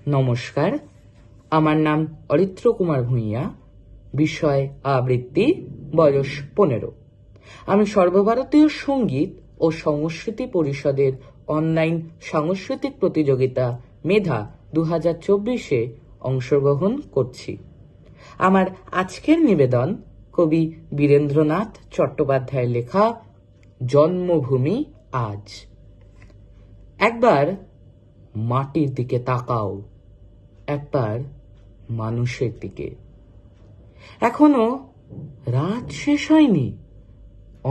নমস্কার, আমার নাম অরিত্র কুমার ভূঁইয়া। বিষয় আবৃত্তি, বয়স 15। আমি সর্বভারতীয় সঙ্গীত ও সংস্কৃতি পরিষদের অনলাইন সাংস্কৃতিক প্রতিযোগিতা মেধা 2024-এ অংশগ্রহণ করছি। আমার আজকের নিবেদন কবি বীরেন্দ্রনাথ চট্টোপাধ্যায়ের লেখা জন্মভূমি আজ। একবার মাটির দিকে তাকাও, একবার মানুষের দিকে। এখনো রাত শেষ হয়নি,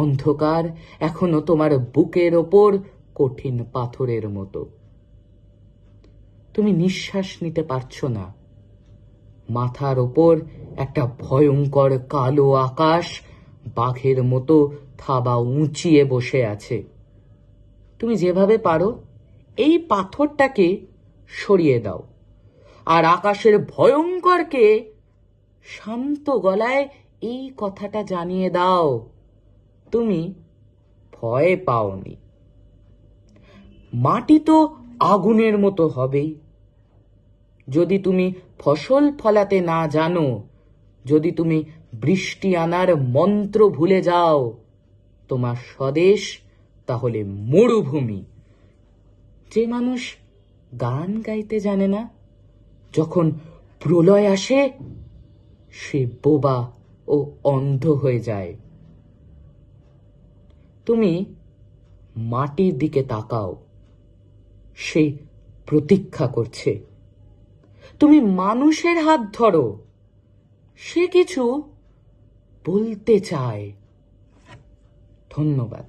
অন্ধকার এখনো তোমার বুকের ওপর কঠিন পাথরের মতো। তুমি নিঃশ্বাস নিতে পারছো না। মাথার ওপর একটা ভয়ঙ্কর কালো আকাশ বাঘের মতো থাবা উঁচিয়ে বসে আছে। তুমি যেভাবে পারো এই পাথরটাকে সরিয়ে দাও, আর আকাশের ভয়ঙ্করকে শান্ত গলায় এই কথাটা জানিয়ে দাও, তুমি ভয় পাওনি। মাটি তো আগুনের মতো হবেই। যদি তুমি ফসল ফলাতে না জানো, যদি তুমি বৃষ্টি আনার মন্ত্র ভুলে যাও, তোমার স্বদেশ তাহলে মরুভূমি। যে মানুষ গান গাইতে জানে না, যখন প্রলয় আসে সে বোবা ও অন্ধ হয়ে যায়। তুমি মাটির দিকে তাকাও, সে প্রতীক্ষা করছে। তুমি মানুষের হাত ধরো, সে কিছু বলতে চায়। ধন্যবাদ।